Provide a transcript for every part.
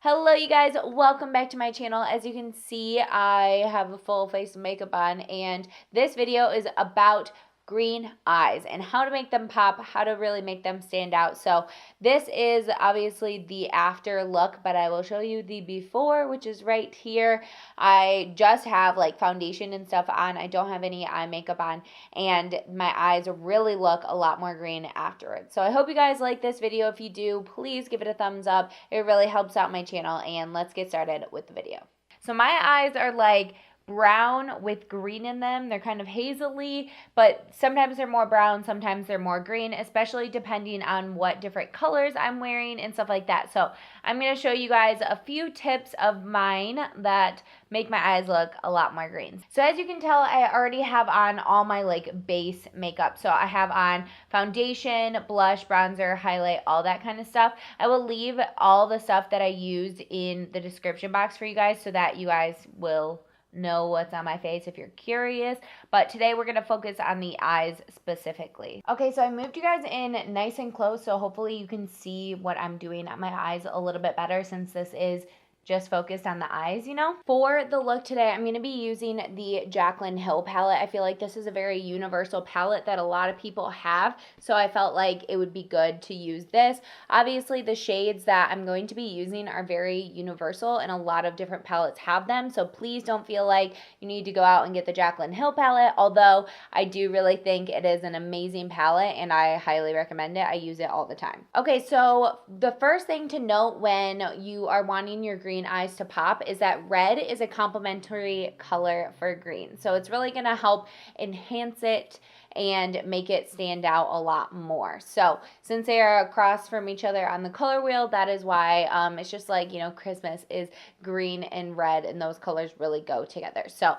Hello you guys, welcome back to my channel. As you can see, I have a full face of makeup on, and this video is about green eyes and how to make them pop, how to really make them stand out. So this is obviously the after look, but I will show you the before, which is right here. I just have like foundation and stuff on. I don't have any eye makeup on, and my eyes really look a lot more green afterwards. So I hope you guys like this video. If you do, please give it a thumbs up. It really helps out my channel, and let's get started with the video. So my eyes are like brown with green in them. They're kind of hazily, but sometimes they're more brown, sometimes they're more green, especially depending on what different colors I'm wearing and stuff like that. So I'm going to show you guys a few tips of mine that make my eyes look a lot more green. So as you can tell, I already have on all my like base makeup. So I have on foundation, blush, bronzer, highlight, all that kind of stuff. I will leave all the stuff that I used in the description box for you guys so that you guys will know what's on my face if you're curious. But today we're going to focus on the eyes specifically. Okay, so I moved you guys in nice and close, so hopefully you can see what I'm doing at my eyes a little bit better since this is just focused on the eyes, you know. For the look today, I'm going to be using the Jaclyn Hill palette. I feel like this is a very universal palette that a lot of people have, so I felt like it would be good to use this. Obviously, the shades that I'm going to be using are very universal, and a lot of different palettes have them, so please don't feel like you need to go out and get the Jaclyn Hill palette, although I do really think it is an amazing palette, and I highly recommend it. I use it all the time. Okay, so the first thing to note when you are wanting your green eyes to pop is that red is a complementary color for green. So it's really going to help enhance it and make it stand out a lot more. So since they are across from each other on the color wheel, that is why it's just like, you know, Christmas is green and red, and those colors really go together. So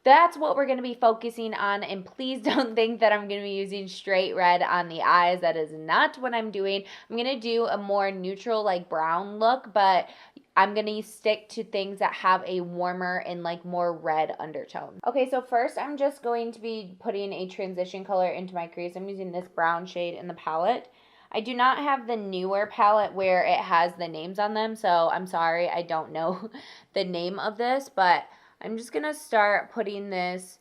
that's what we're going to be focusing on, and please don't think that I'm going to be using straight red on the eyes. That is not what I'm doing. I'm going to do a more neutral, like brown look, but I'm going to stick to things that have a warmer and like more red undertone. Okay, so first I'm just going to be putting a transition color into my crease. I'm using this brown shade in the palette. I do not have the newer palette where it has the names on them, so I'm sorry, I don't know the name of this, but I'm just going to start putting this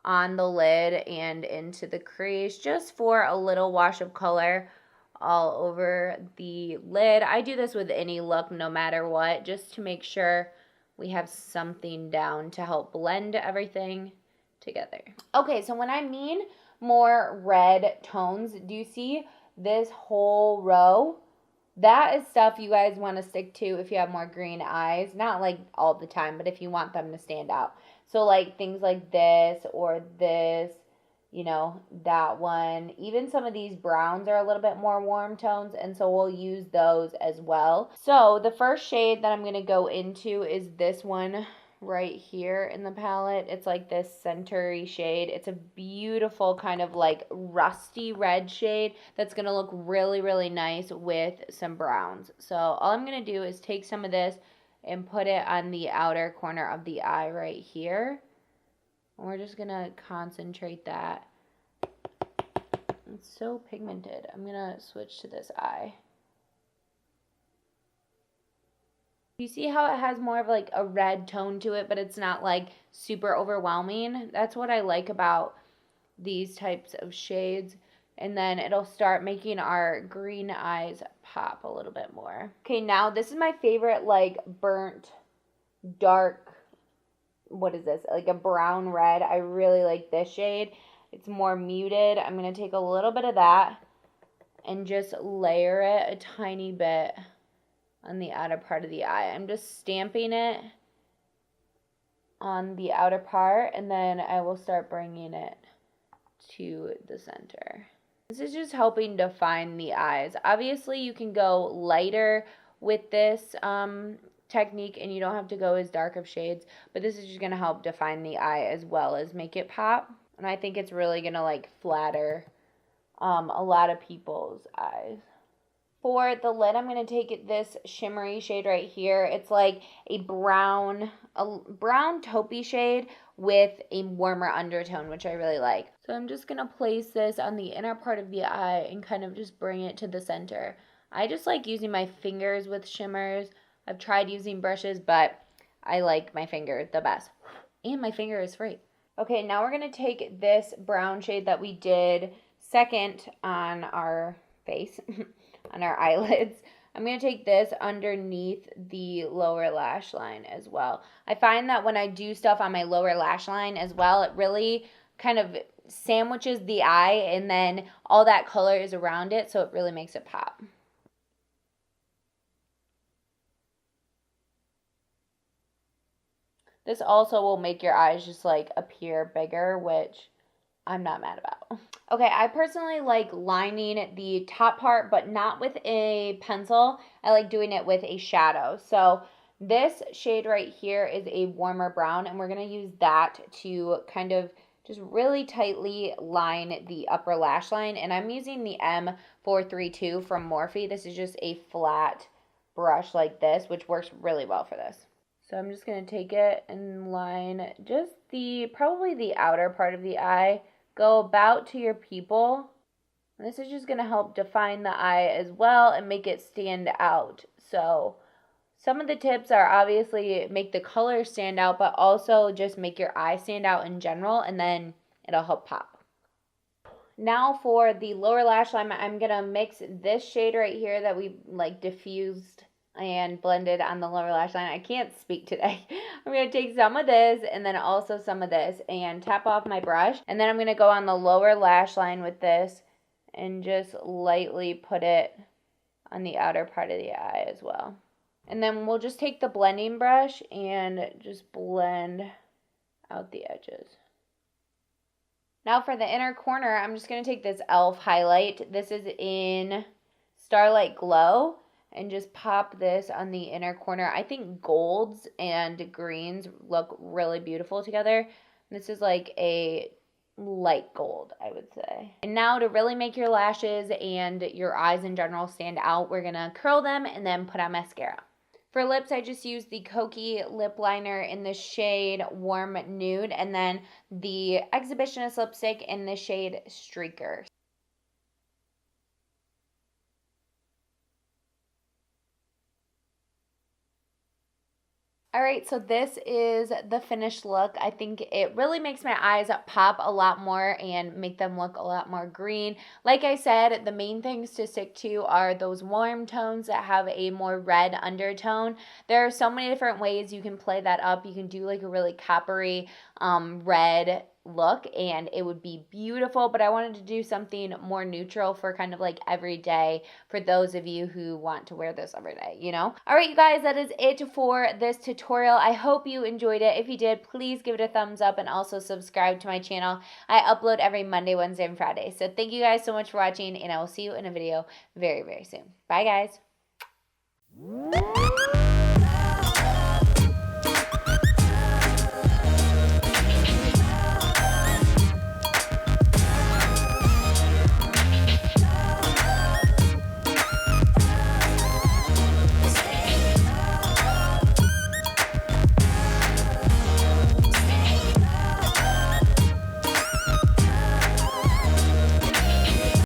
on the lid and into the crease just for a little wash of color all over the lid. I do this with any look no matter what, just to make sure we have something down to help blend everything together. Okay, so when I mean more red tones, do you see this whole row? That is stuff you guys want to stick to if you have more green eyes. Not like all the time, but if you want them to stand out. So like things like this or this, you know, that one. Even some of these browns are a little bit more warm tones, and so we'll use those as well. So the first shade that I'm going to go into is this one right here in the palette. It's like this centery shade. It's a beautiful kind of like rusty red shade that's going to look really, really nice with some browns. So all I'm going to do is take some of this and put it on the outer corner of the eye right here. And we're just going to concentrate that. It's so pigmented. I'm going to switch to this eye. You see how it has more of like a red tone to it, but it's not like super overwhelming? That's what I like about these types of shades. And then it'll start making our green eyes pop a little bit more. Okay, now this is my favorite like burnt, dark, what is this? Like a brown red. I really like this shade. It's more muted. I'm going to take a little bit of that and just layer it a tiny bit on the outer part of the eye. I'm just stamping it on the outer part, and then I will start bringing it to the center. This is just helping define the eyes. Obviously, you can go lighter with this technique, and you don't have to go as dark of shades, but this is just going to help define the eye as well as make it pop. And I think it's really going to like flatter a lot of people's eyes. For the lid, I'm going to take this shimmery shade right here. It's like a brown taupey shade with a warmer undertone, which I really like. So I'm just going to place this on the inner part of the eye and kind of just bring it to the center. I just like using my fingers with shimmers. I've tried using brushes, but I like my finger the best. And my finger is free. Okay, now we're going to take this brown shade that we did second on our face, on our eyelids. I'm going to take this underneath the lower lash line as well. I find that when I do stuff on my lower lash line as well, it really kind of sandwiches the eye, and then all that color is around it, so it really makes it pop. This also will make your eyes just like appear bigger, which I'm not mad about. Okay, I personally like lining the top part, but not with a pencil. I like doing it with a shadow. So this shade right here is a warmer brown, and we're going to use that to kind of just really tightly line the upper lash line. And I'm using the M432 from Morphe. This is just a flat brush like this, which works really well for this. So I'm just going to take it and line just probably the outer part of the eye. Go about to your pupil. And this is just going to help define the eye as well and make it stand out. So some of the tips are obviously make the color stand out, but also just make your eye stand out in general, and then it'll help pop. Now for the lower lash line, I'm going to mix this shade right here that we like diffused and blended on the lower lash line. I can't speak today. I'm going to take some of this and then also some of this and tap off my brush. And then I'm going to go on the lower lash line with this and just lightly put it on the outer part of the eye as well. And then we'll just take the blending brush and just blend out the edges. Now for the inner corner, I'm just going to take this e.l.f. highlight. This is in Starlight Glow. And just pop this on the inner corner. I think golds and greens look really beautiful together. This is like a light gold, I would say. And now to really make your lashes and your eyes in general stand out, we're going to curl them and then put on mascara. For lips, I just used the Kokie Lip Liner in the shade Warm Nude, and then the Exhibitionist lipstick in the shade Streaker. Alright, so this is the finished look. I think it really makes my eyes pop a lot more and make them look a lot more green. Like I said, the main things to stick to are those warm tones that have a more red undertone. There are so many different ways you can play that up. You can do like a really coppery red look and it would be beautiful, but I wanted to do something more neutral for kind of like every day for those of you who want to wear this every day, you know? All right, you guys, that is it for this tutorial. I hope you enjoyed it. If you did, please give it a thumbs up and also subscribe to my channel. I upload every Monday, Wednesday, and Friday. So thank you guys so much for watching, and I will see you in a video very, very soon. Bye, guys.